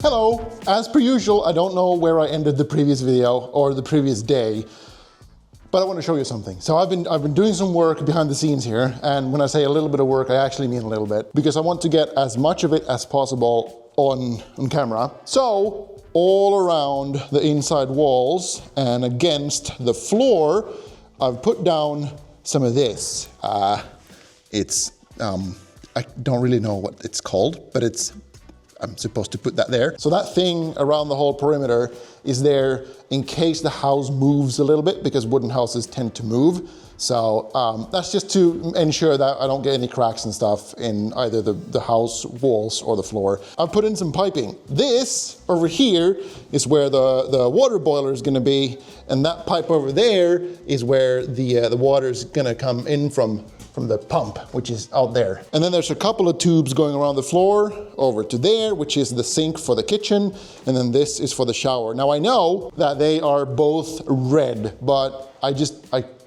Hello! As per usual, I don't know where I ended the previous video or the previous day, but I want to show you something. So I've been doing some work behind the scenes here, and when I say a little bit of work, I actually mean a little bit, because I want to get as much of it as possible on camera. So all around the inside walls and against the floor, I've put down some of this. I don't really know what it's called, but I'm supposed to put that there. So that thing around the whole perimeter is there in case the house moves a little bit, because wooden houses tend to move. So that's just to ensure that I don't get any cracks and stuff in either the house walls or the floor. I've put in some piping. This over here is where the water boiler is gonna be, and that pipe over there is where the water is gonna come in from the pump, which is out there. And then there's a couple of tubes going around the floor over to there, which is the sink for the kitchen, and then this is for the shower. Now I know that they are both red, but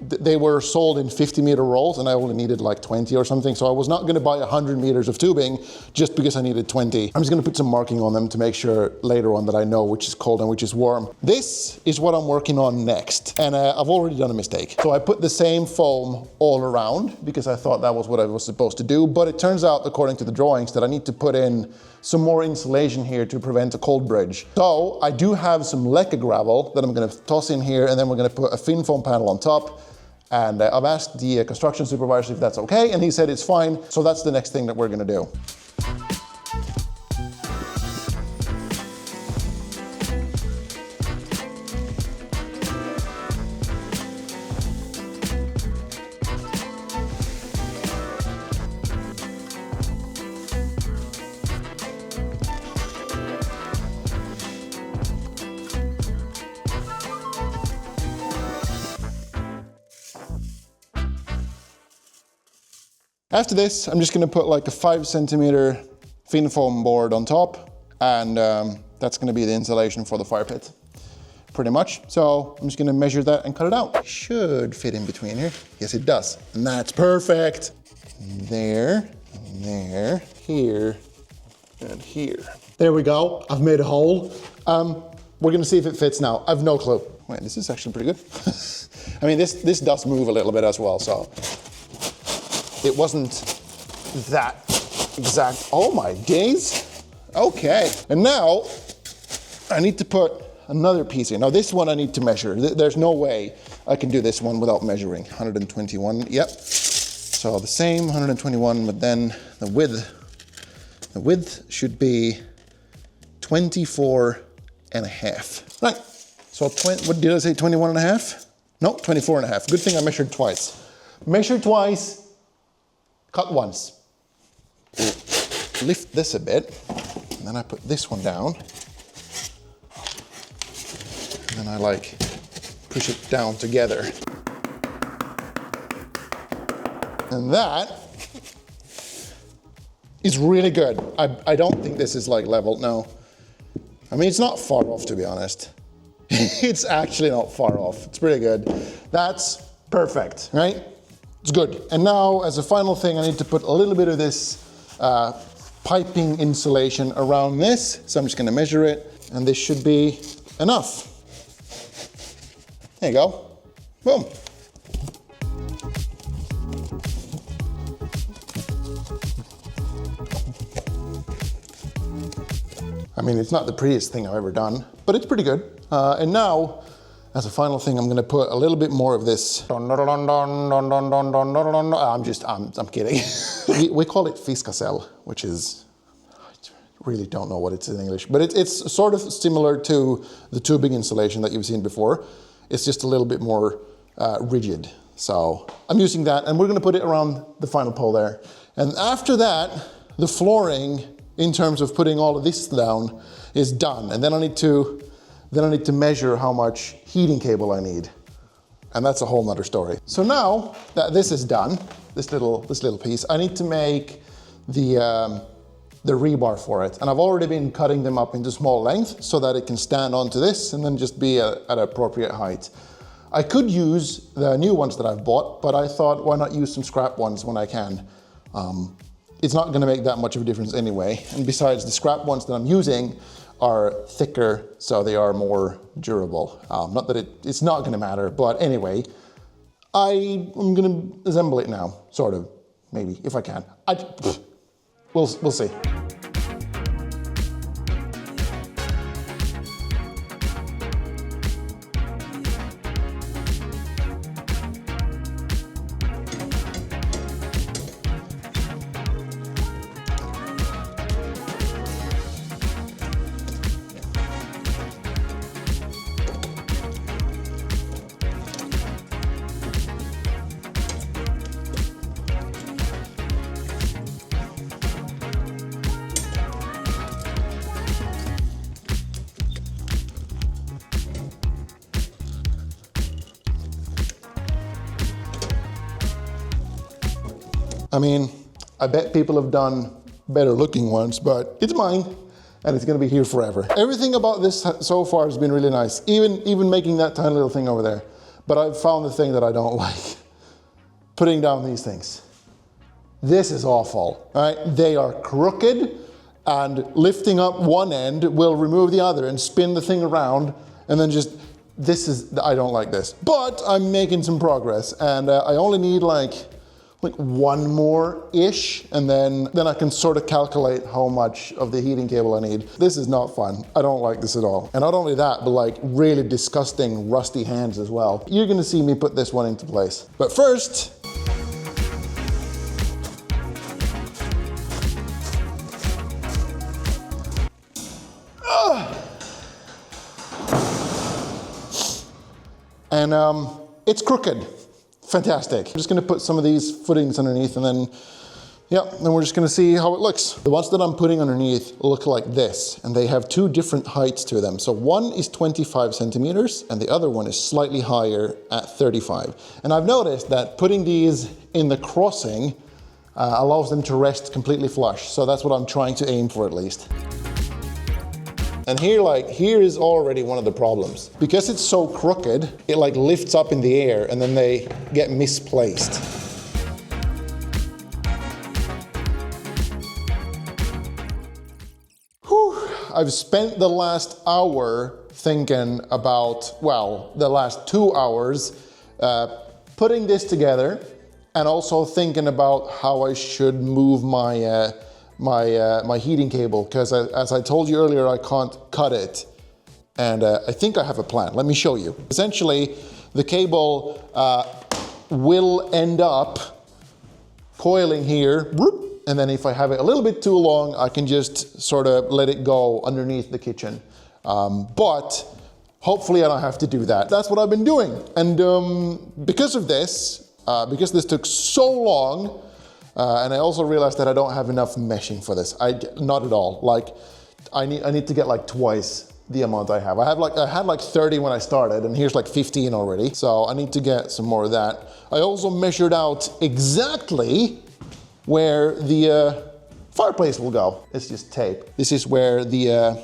they were sold in 50-meter rolls, and I only needed like 20 or something, so I was not gonna buy 100 meters of tubing just because I needed 20. I'm just gonna put some marking on them to make sure later on that I know which is cold and which is warm. This is what I'm working on next, and I've already done a mistake. So I put the same foam all around because I thought that was what I was supposed to do, but it turns out, according to the drawings, that I need to put in some more insulation here to prevent a cold bridge. So I do have some leca gravel that I'm gonna toss in here, and then we're gonna put a thin foam panel on top. And I've asked the construction supervisor if that's okay, and he said it's fine. So that's the next thing that we're gonna do. After this, I'm just gonna put like a 5-centimeter thin foam board on top, and that's gonna be the insulation for the fire pit, pretty much. So I'm just gonna measure that and cut it out. It should fit in between here. Yes, it does, and that's perfect. There, here, and here. There we go, I've made a hole. We're gonna see if it fits now. I've no clue. Wait, this is actually pretty good. I mean, this does move a little bit as well, so. It wasn't that exact. Oh my days. Okay. And now I need to put another piece in. Now this one I need to measure. There's no way I can do this one without measuring. 121, yep. So the same 121, but then the width should be 24 and a half. Right. So what did I say, 21 and a half? No, 24 and a half. Good thing I measured twice. Measure twice. Cut once. Lift this a bit, and then I put this one down. And then I like push it down together. And that is really good. I don't think this is like level, no. I mean, it's not far off, to be honest. It's actually not far off. It's pretty good. That's perfect, right? It's good. And now, as a final thing, I need to put a little bit of this piping insulation around this. So I'm just gonna measure it, and this should be enough. There you go. Boom. I mean, it's not the prettiest thing I've ever done, but it's pretty good. And now, as a final thing, I'm gonna put a little bit more of this. I'm kidding. we call it fiskasel, which is, I really don't know what it's in English, but it's sort of similar to the tubing insulation that you've seen before. It's just a little bit more rigid. So I'm using that, and we're gonna put it around the final pole there. And after that, the flooring, in terms of putting all of this down, is done. And then I need to measure how much heating cable I need. And that's a whole nother story. So now that this is done, this little piece, I need to make the rebar for it. And I've already been cutting them up into small lengths so that it can stand onto this and then just be at an appropriate height. I could use the new ones that I've bought, but I thought, why not use some scrap ones when I can? It's not gonna make that much of a difference anyway. And besides, the scrap ones that I'm using are thicker, so they are more durable. Not that it's not going to matter, but anyway, I'm going to assemble it now, sort of, maybe, if I can. We'll see. I mean, I bet people have done better looking ones, but it's mine and it's gonna be here forever. Everything about this so far has been really nice, even making that tiny little thing over there. But I've found the thing that I don't like, putting down these things. This is awful, right? They are crooked, and lifting up one end will remove the other and spin the thing around, and then just, I don't like this. But I'm making some progress, and I only need like one more-ish, and then I can sort of calculate how much of the heating cable I need. This is not fun. I don't like this at all. And not only that, but like really disgusting rusty hands as well. You're gonna see me put this one into place. But first, and it's crooked. Fantastic. I'm just gonna put some of these footings underneath, and then, then we're just gonna see how it looks. The ones that I'm putting underneath look like this, and they have two different heights to them. So one is 25 centimeters, and the other one is slightly higher at 35. And I've noticed that putting these in the crossing allows them to rest completely flush. So that's what I'm trying to aim for at least. And here is already one of the problems. Because it's so crooked, it like lifts up in the air and then they get misplaced. Whew. I've spent the last hour thinking about, well, the last 2 hours putting this together, and also thinking about how I should move my my heating cable, because as I told you earlier, I can't cut it. And I think I have a plan. Let me show you. Essentially, the cable will end up coiling here, and then if I have it a little bit too long, I can just sort of let it go underneath the kitchen. But hopefully I don't have to do that. That's what I've been doing. And because of this, because this took so long, and I also realized that I don't have enough meshing for this. Not at all. Like, I need to get like twice the amount I have. I had like 30 when I started, and here's like 15 already. So I need to get some more of that. I also measured out exactly where the fireplace will go. It's just tape. This is where the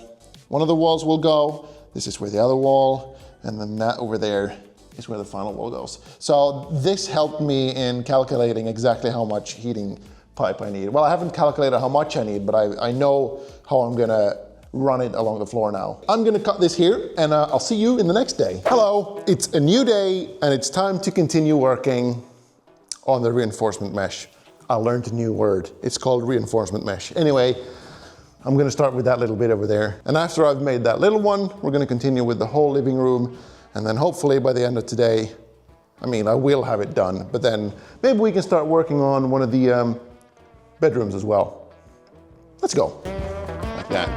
one of the walls will go. This is where the other wall, and then that over there is where the final wall goes. So this helped me in calculating exactly how much heating pipe I need. Well, I haven't calculated how much I need, but I know how I'm gonna run it along the floor now. I'm gonna cut this here, and I'll see you in the next day. Hello, it's a new day, and it's time to continue working on the reinforcement mesh. I learned a new word. It's called reinforcement mesh. Anyway, I'm gonna start with that little bit over there. And after I've made that little one, we're gonna continue with the whole living room. And then hopefully by the end of today, I will have it done, but then maybe we can start working on one of the bedrooms as well. Let's go, like that.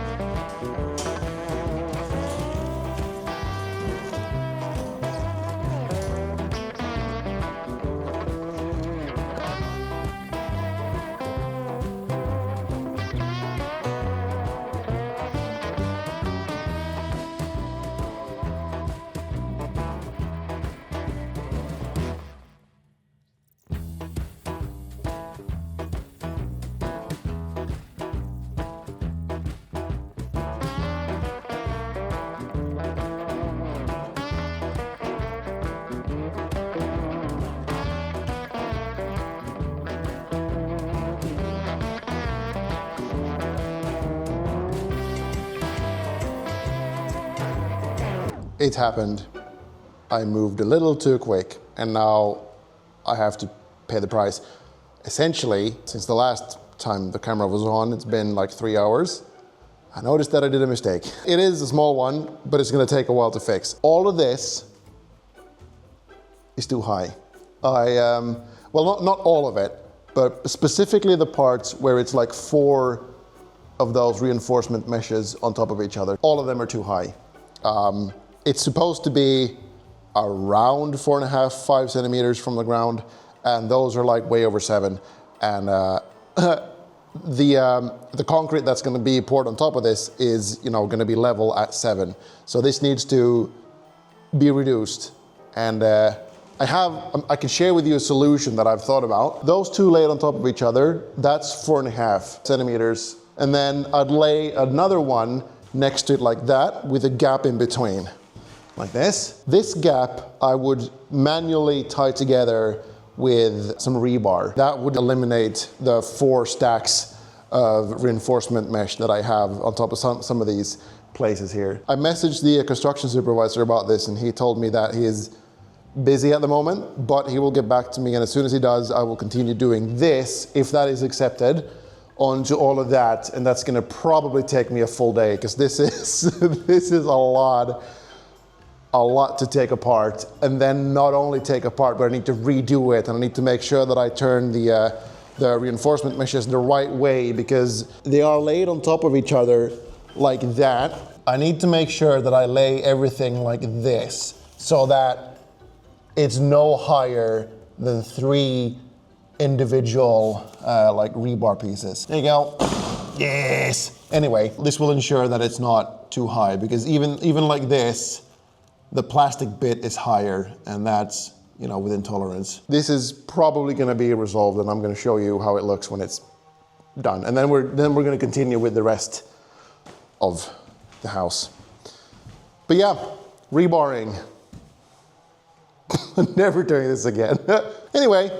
it happened. I moved a little too quick, and now I have to pay the price. Essentially, since the last time the camera was on, it's been like 3 hours. I noticed that I did a mistake. It is a small one, but it's gonna take a while to fix. All of this is too high. Well, not all of it, but specifically the parts where it's like 4 of those reinforcement meshes on top of each other. All of them are too high. It's supposed to be around 4.5, 5 centimeters from the ground, and those are like way over 7. And the concrete that's going to be poured on top of this is, going to be level at 7. So this needs to be reduced. And I can share with you a solution that I've thought about. Those two laid on top of each other, that's 4.5 centimeters. And then I'd lay another one next to it like that with a gap in between, like this. This gap I would manually tie together with some rebar. That would eliminate the 4 stacks of reinforcement mesh that I have on top of some of these places here. I messaged the construction supervisor about this, and he told me that he is busy at the moment, but he will get back to me, and as soon as he does, I will continue doing this, if that is accepted, onto all of that, and that's gonna probably take me a full day, because this is a lot to take apart, and then not only take apart, but I need to redo it, and I need to make sure that I turn the reinforcement meshes the right way, because they are laid on top of each other like that. I need to make sure that I lay everything like this, so that it's no higher than 3 individual like rebar pieces. There you go. Yes. Anyway, this will ensure that it's not too high, because even like this, the plastic bit is higher, and that's, within tolerance. This is probably gonna be resolved, and I'm gonna show you how it looks when it's done. And then we're gonna continue with the rest of the house. But yeah, rebarring. I'm never doing this again. Anyway,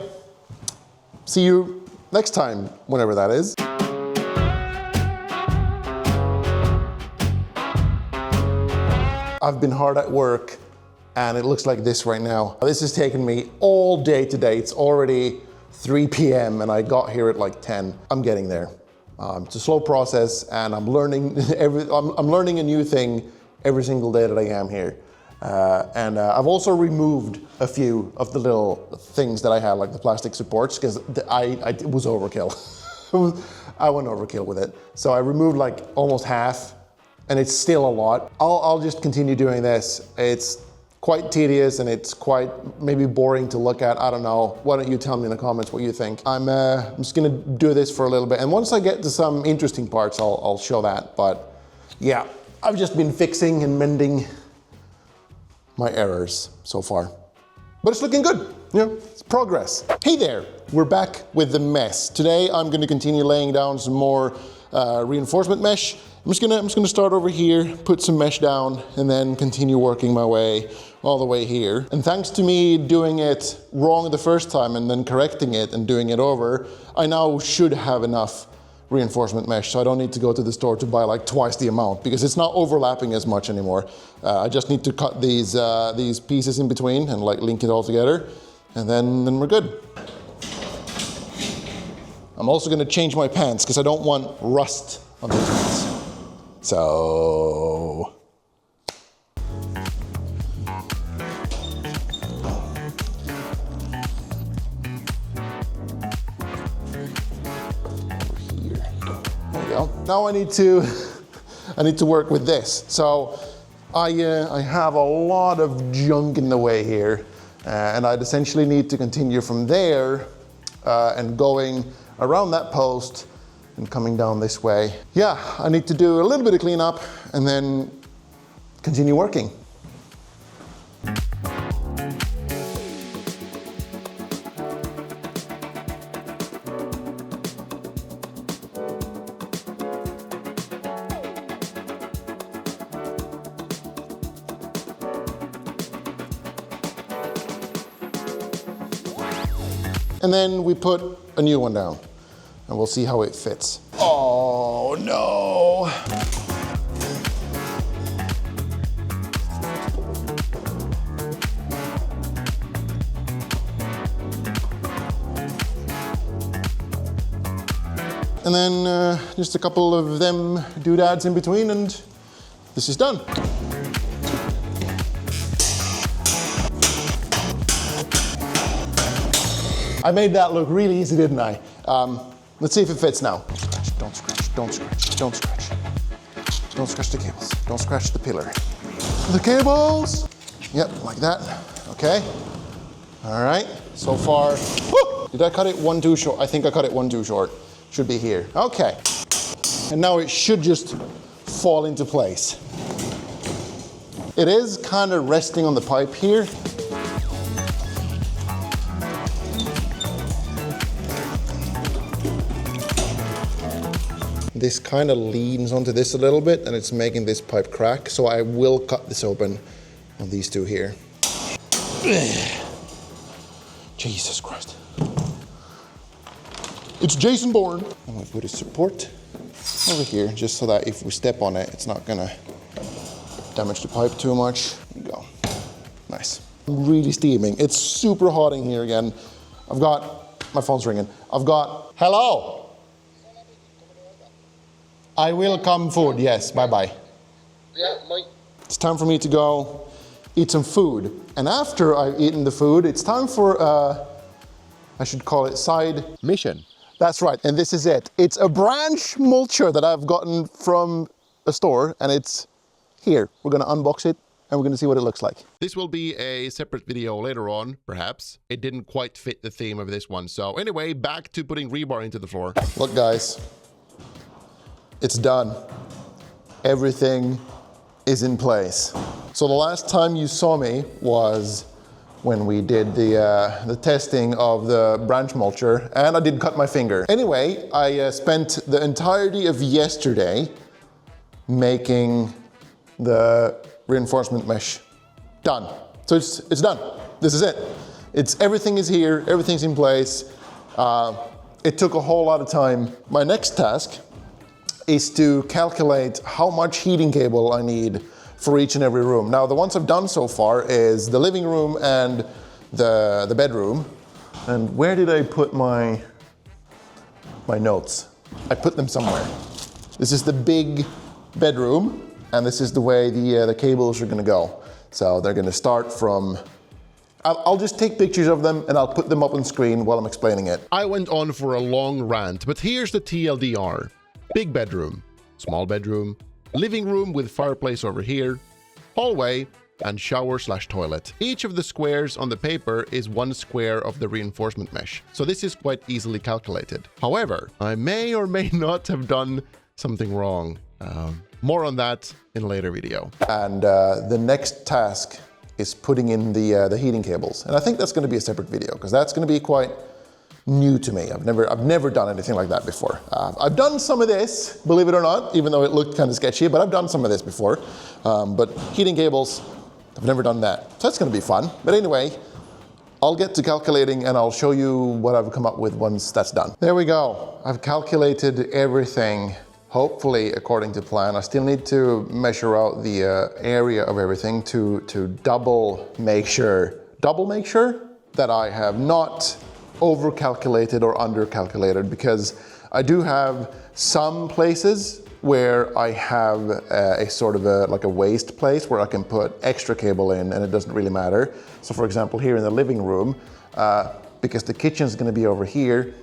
see you next time, whenever that is. I've been hard at work, and it looks like this right now. This has taken me all day today. It's already 3 p.m. and I got here at like 10. I'm getting there. It's a slow process, and I'm learning I'm learning a new thing every single day that I am here. I've also removed a few of the little things that I had, like the plastic supports, because it was overkill. I went overkill with it. So I removed like almost half, and it's still a lot. I'll just continue doing this. It's quite tedious, and it's quite maybe boring to look at. I don't know. Why don't you tell me in the comments what you think? I'm just gonna do this for a little bit, and once I get to some interesting parts, I'll show that. But yeah, I've just been fixing and mending my errors so far. But it's looking good, it's progress. Hey there, we're back with the mess. Today I'm gonna continue laying down some more reinforcement mesh. I'm just gonna start over here, put some mesh down, and then continue working my way all the way here. And thanks to me doing it wrong the first time and then correcting it and doing it over, I now should have enough reinforcement mesh, so I don't need to go to the store to buy like twice the amount, because it's not overlapping as much anymore. I just need to cut these pieces in between and like link it all together, and then we're good. I'm also gonna change my pants, because I don't want rust on these pants. So now I need to work with this. So I have a lot of junk in the way here, and I'd essentially need to continue from there and going around that post and coming down this way. Yeah, I need to do a little bit of cleanup and then continue working. And then we put a new one down, and we'll see how it fits. Oh no! and then just a couple of them doodads in between, and this is done. I made that look really easy, didn't I? Let's see if it fits now. Don't scratch, don't scratch, don't scratch. Don't scratch the cables, don't scratch the pillar. The cables! Yep, like that, okay. All right, so far, woo! Did I cut it one too short? I think I cut it one too short. Should be here, okay. And now it should just fall into place. It is kind of resting on the pipe here. This kind of leans onto this a little bit and it's making this pipe crack. So I will cut this open on these two here. Jesus Christ. It's Jason Bourne. I'm gonna put a support over here just so that if we step on it, it's not gonna damage the pipe too much. There you go. Nice. Really steaming. It's super hot in here again. My phone's ringing. Hello? I will come food, yes, bye-bye. Yeah, Mike. It's time for me to go eat some food. And after I've eaten the food, it's time for, I should call it side mission. That's right, and this is it. It's a branch mulcher that I've gotten from a store, and it's here. We're gonna unbox it, and we're gonna see what it looks like. This will be a separate video later on, perhaps. It didn't quite fit the theme of this one. So anyway, back to putting rebar into the floor. Look, guys. It's done. Everything is in place. So the last time you saw me was when we did the testing of the branch mulcher, and I did cut my finger. Anyway, I spent the entirety of yesterday making the reinforcement mesh. Done. So it's done. This is it. Everything is here, everything's in place. It took a whole lot of time. My next task is to calculate how much heating cable I need for each and every room. Now, the ones I've done so far is the living room and the bedroom. And where did I put my notes? I put them somewhere. This is the big bedroom, and this is the way the cables are gonna go. So they're gonna start from, I'll just take pictures of them and I'll put them up on screen while I'm explaining it. I went on for a long rant, but here's the TLDR. Big bedroom, small bedroom, living room with fireplace over here, hallway, and shower/toilet. Each of the squares on the paper is one square of the reinforcement mesh, so this is quite easily calculated. However, I may or may not have done something wrong. More on that in a later video. And the next task is putting in the heating cables. And I think that's gonna be a separate video, because that's gonna be quite new to me. I've never done anything like that before. I've done some of this, believe it or not, even though it looked kind of sketchy, but I've done some of this before. But heating cables, I've never done that. So that's gonna be fun. But anyway, I'll get to calculating and I'll show you what I've come up with once that's done. There we go. I've calculated everything, hopefully according to plan. I still need to measure out the area of everything to double make sure that I have not over-calculated or under-calculated, because I do have some places where I have a sort of like a waste place where I can put extra cable in and it doesn't really matter. So for example, here in the living room, because the kitchen is going to be over here,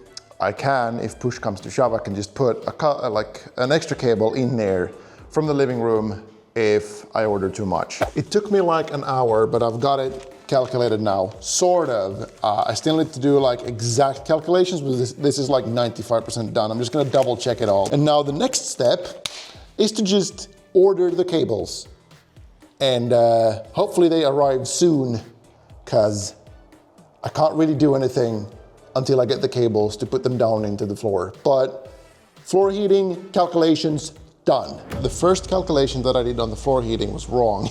I can, if push comes to shove, I can just put like an extra cable in there from the living room if I order too much. It took me like an hour, but I've got it calculated now, sort of. I still need to do like exact calculations, but this is like 95% done. I'm just gonna double check it all. And now the next step is to just order the cables. And hopefully they arrive soon, because I can't really do anything until I get the cables to put them down into the floor. But floor heating calculations done. The first calculation that I did on the floor heating was wrong.